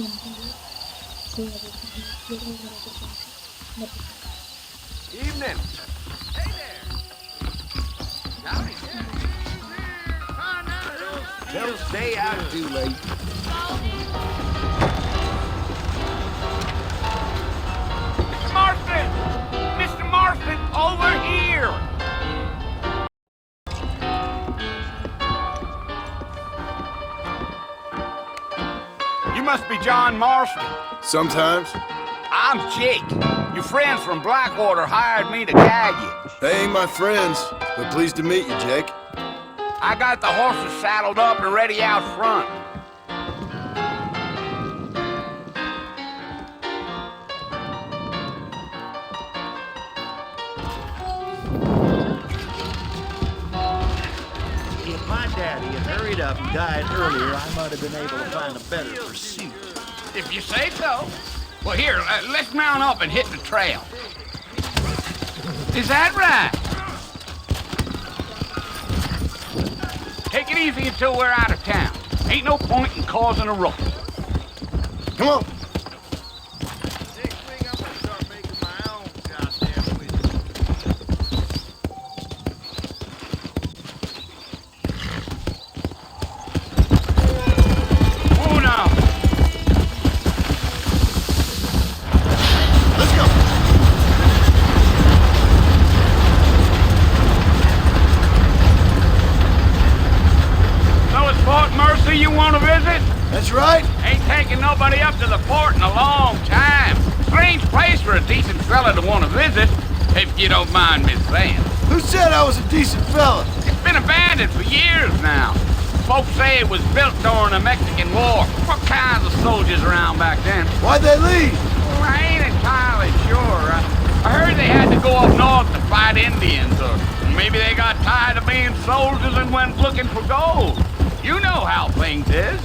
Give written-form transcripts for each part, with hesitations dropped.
Evening. Hey there. Howdy. Don't stay out too late. Mr. Marston! Mr. Marston, over here! You must be John Marston. Sometimes. I'm Jake. Your friends from Blackwater hired me to guide you. They ain't my friends, but pleased to meet you, Jake. I got the horses saddled up and ready out front. If my daddy had hurried up and died earlier, I might have been able to find a better pursuit. If you say so. Well, here, let's mount up and hit the trail. Is that right? Take it easy until we're out of town. Ain't no point in causing a ruckus. Come on. Next thing, I'm gonna start making my own goddamn whiskey. Oh, no. Let's go. So it's Fort Mercy you want to visit? That's right. Ain't taking nobody up to the fort in a long time. Strange place for a decent fella to want to visit, if you don't mind me saying. Who said I was a decent fella? It's been abandoned for years now. Folks say it was built during the Mexican War. What kinds of soldiers around back then? Why'd they leave? Well, I ain't entirely sure. I heard they had to go up north to fight Indians, or maybe they got tired of being soldiers and went looking for gold. You know how things is.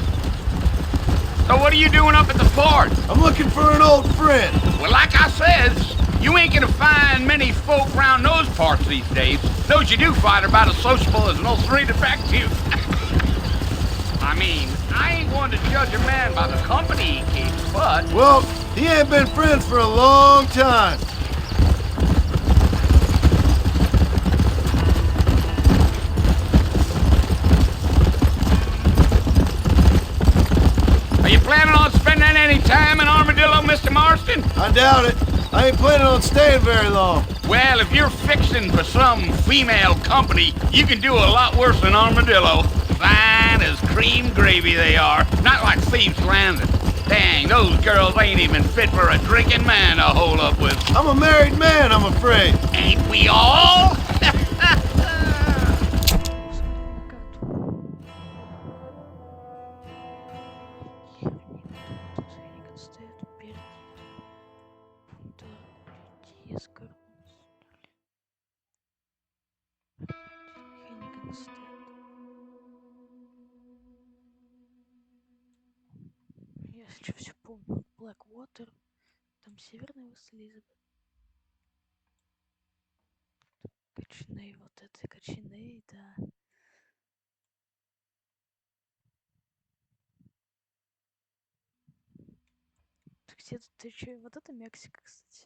So what are you doing up at the fort? I'm looking for an old friend. Well, like I says, you ain't gonna find many folk around those parts these days. Those you do find are about as sociable as an old three defective. I mean, I ain't one to judge a man by the company he keeps, but... Well, he ain't been friends for a long time. Are you planning on spending any time in Armadillo, Mr. Marston? I doubt it. I ain't planning on staying very long. Well, if you're fixing for some female company, you can do a lot worse than Armadillo. Fine as cream gravy they are, not like Thieves' Landing. Dang, those girls ain't even fit for a drinking man to hole up with. I'm a married man, I'm afraid. Ain't we all? Я еще все помню. Blackwater, там северный Элизабет. Кочней, вот это Кочней, да. Где-то ты че? Вот это Мексика, кстати.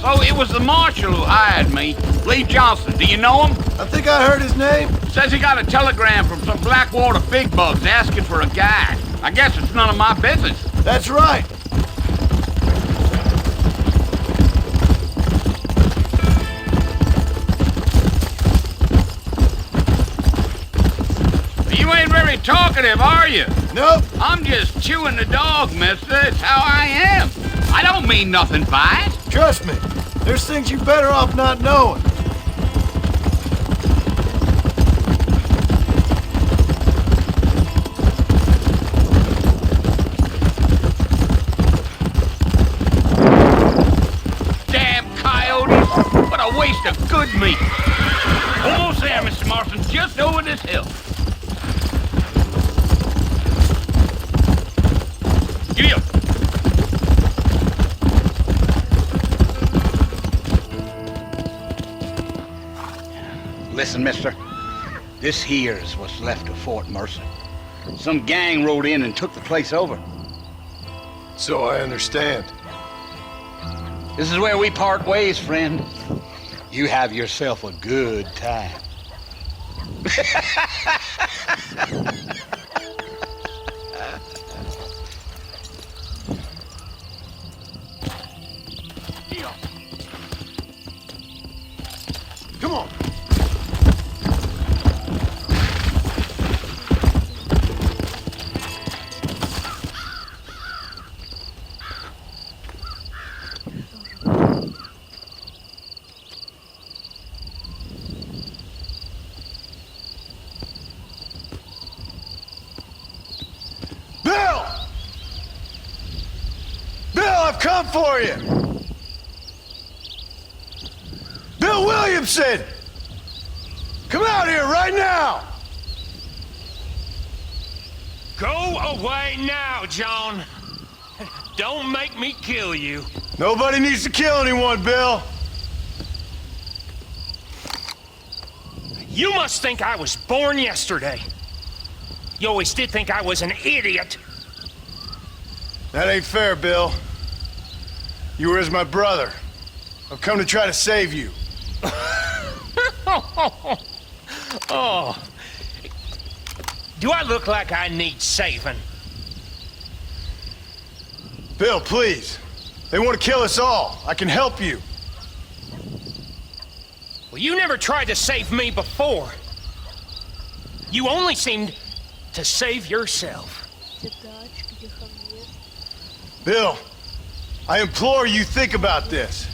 So it was the marshal who hired me, Lee Johnson. Do you know him? I think I heard his name. Says he got a telegram from some Blackwater big bugs asking for a guide. I guess it's none of my business. That's right. You ain't very talkative, are you? Nope. I'm just chewing the dog, mister. It's how I am. I don't mean nothing by it. Trust me. There's things you're better off not knowing. Damn coyotes. What a waste of good meat. Almost there, Mr. Marston. Just over this hill. Giddy up! Listen, mister. This here's what's left of Fort Mercer. Some gang rode in and took the place over. So I understand. This is where we part ways, friend. You have yourself a good time. Come on. Bill! Bill, I've come for you! Bill Williamson! Come out here right now! Go away now, John. Don't make me kill you. Nobody needs to kill anyone, Bill. You must think I was born yesterday. You always did think I was an idiot. That ain't fair, Bill. You were as my brother. I've come to try to save you. Oh. Do I look like I need saving? Bill, please. They want to kill us all. I can help you. Well, you never tried to save me before. You only seemed to save yourself. Где дач, где хамлет. Bill, I implore you, think about this.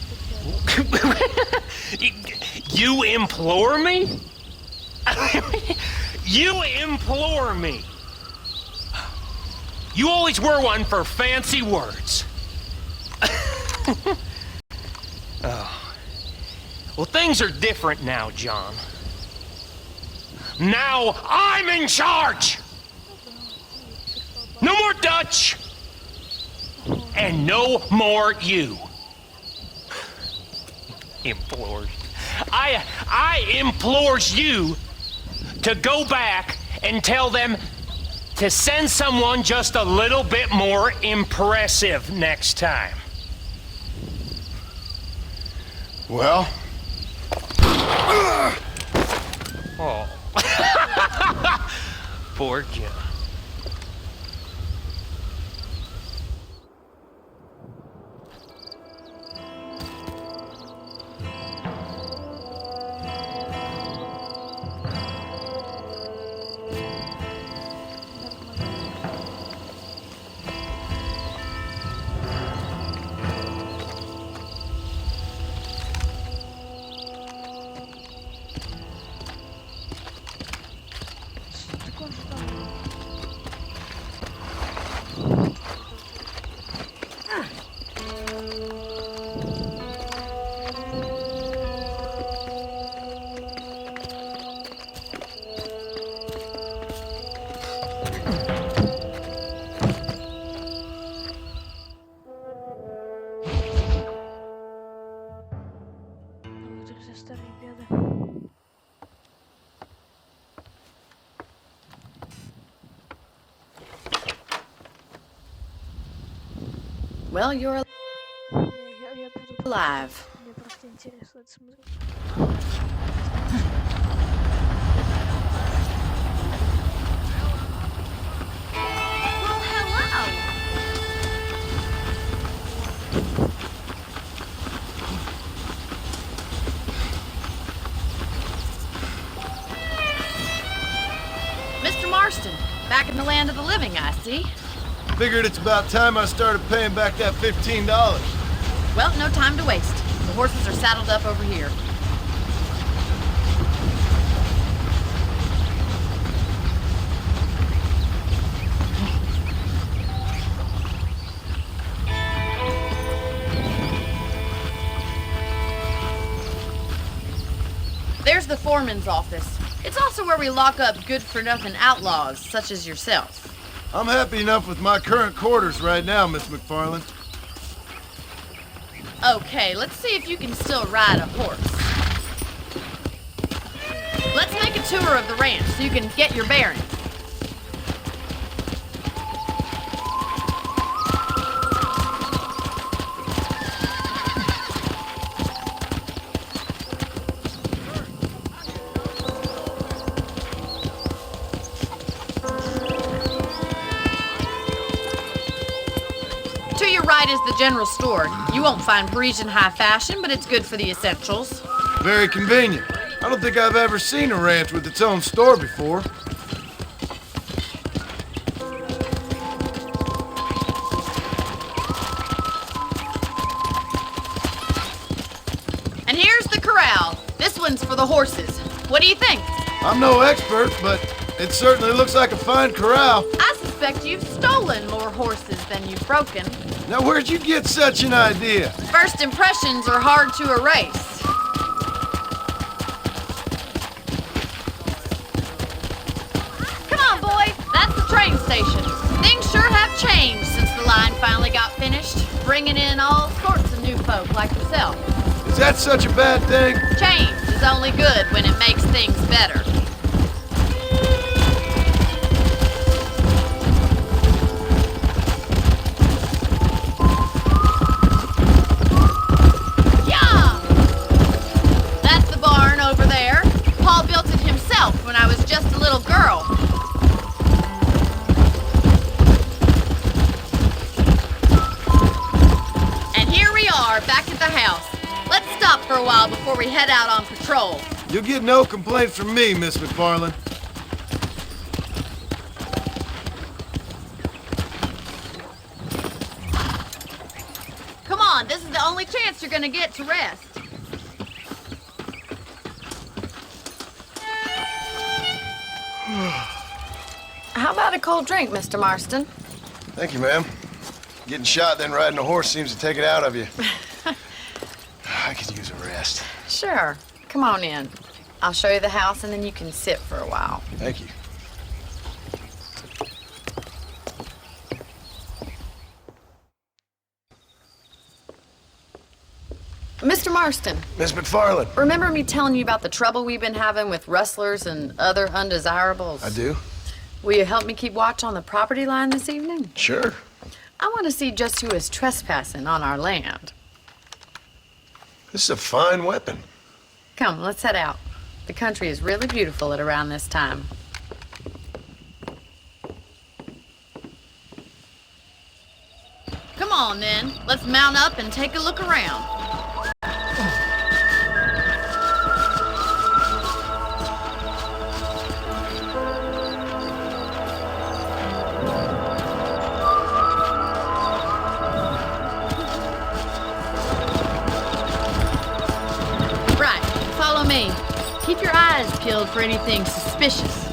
You implore me? You implore me? You always were one for fancy words. Oh. Well, things are different now, John. Now I'm in charge! No more Dutch! And no more you. Implores. I implores you to go back and tell them to send someone just a little bit more impressive next time. Well? Oh. Poor John. Так он же там... Ну, это все старые беды. Well, you're Я буду... alive. Мне просто интересно это смотреть. Well, hello. Mr. Marston, back in the land of the living, I see. Figured it's about time I started paying back that $15. Well, no time to waste. The horses are saddled up over here. There's the foreman's office. It's also where we lock up good-for-nothing outlaws, such as yourself. I'm happy enough with my current quarters right now, Miss McFarland. Okay, let's see if you can still ride a horse. Let's make a tour of the ranch so you can get your bearings. To your right is the general store. You won't find Parisian high fashion, but it's good for the essentials. Very convenient. I don't think I've ever seen a ranch with its own store before. And here's the corral. This one's for the horses. What do you think? I'm no expert, but it certainly looks like a fine corral. I suspect you've stolen more horses than you've broken. Now, where'd you get such an idea? First impressions are hard to erase. Come on, boy. That's the train station. Things sure have changed since the line finally got finished, bringing in all sorts of new folk like yourself. Is that such a bad thing? Change is only good when it makes things better. Yeah! That's the barn over there. Paul built it himself when I was just a little girl. And here we are, back at the house. Let's stop for a while before we head out on patrol. You'll get no complaint from me, Miss McFarland. Come on, this is the only chance you're gonna get to rest. How about a cold drink, Mr. Marston? Thank you, ma'am. Getting shot, then riding a horse seems to take it out of you. I could use a rest. Sure. Come on in. I'll show you the house and then you can sit for a while. Thank you. Mr. Marston, Miss McFarland. remember me telling you about the trouble we've been having with rustlers and other undesirables? I do? Will you help me keep watch on the property line this evening? Sure. I want to see just who is trespassing on our land. This is a fine weapon. Come, let's head out. The country is really beautiful at around this time. Come on, then. Let's mount up and take a look around. Right, follow me. Keep your eyes peeled for anything suspicious.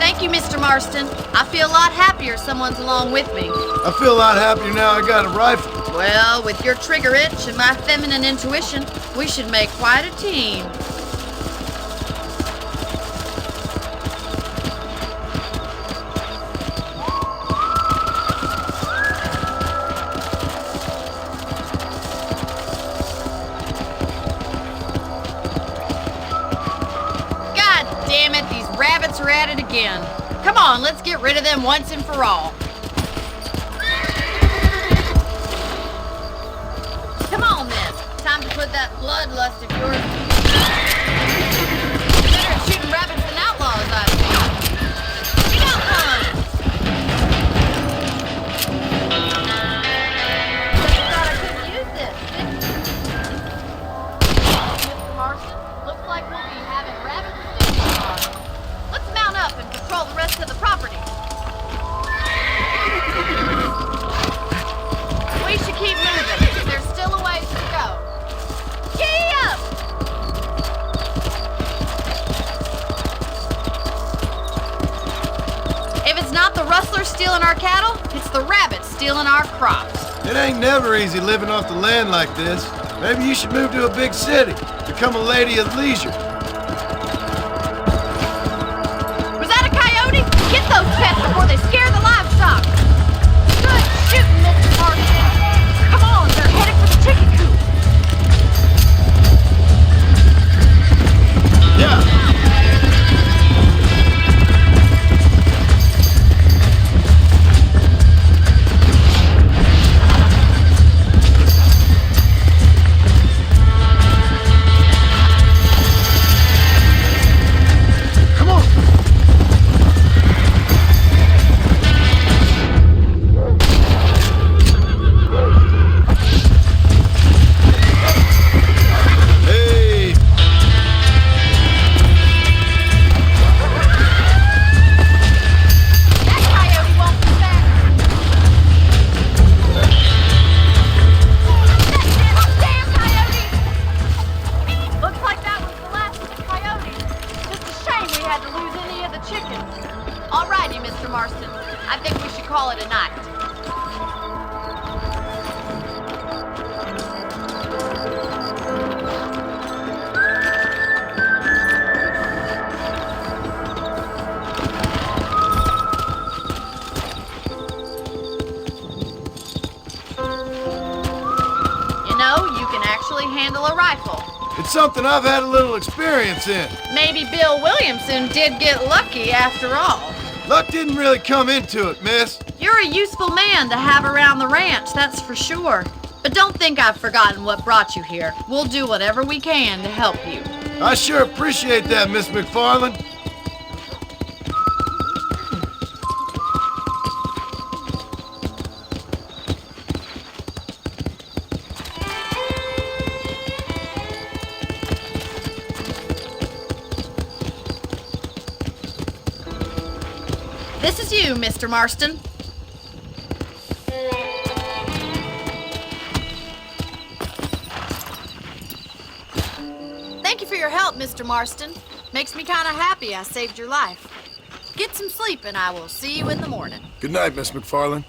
Thank you, Mr. Marston. I feel a lot happier someone's along with me. I feel a lot happier now I got a rifle. Well, with your trigger itch and my feminine intuition, we should make quite a team. God damn it, these rabbits are at it again. Come on, let's get rid of them once and for all. Come on, then. Time to put that bloodlust of yours. You're better at shooting rabbits than outlaws, I see. Get out, one! You thought I couldn't use this, didn't you? Mr. Marston, looks like we'll be having rabbit stew tomorrow. Let's mount up and patrol the rest of the property. We should keep moving. There's still a ways to go. Giddy up! If it's not the rustlers stealing our cattle, it's the rabbits stealing our crops. It ain't never easy living off the land like this. Maybe you should move to a big city, become a lady of leisure. Was that a coyote? Get those pets before they scare the livestock. Good shooting, Mr. Marston. Come on, they're headed for the chicken coop. Yeah. Handle a rifle. It's something I've had a little experience in. Maybe Bill Williamson did get lucky after all. Luck didn't really come into it, miss. You're a useful man to have around the ranch, that's for sure. But don't think I've forgotten what brought you here. We'll do whatever we can to help you. I sure appreciate that, Miss McFarland. This is you, Mr. Marston. Thank you for your help, Mr. Marston. Makes me kind of happy I saved your life. Get some sleep and I will see you in the morning. Good night, Miss McFarland.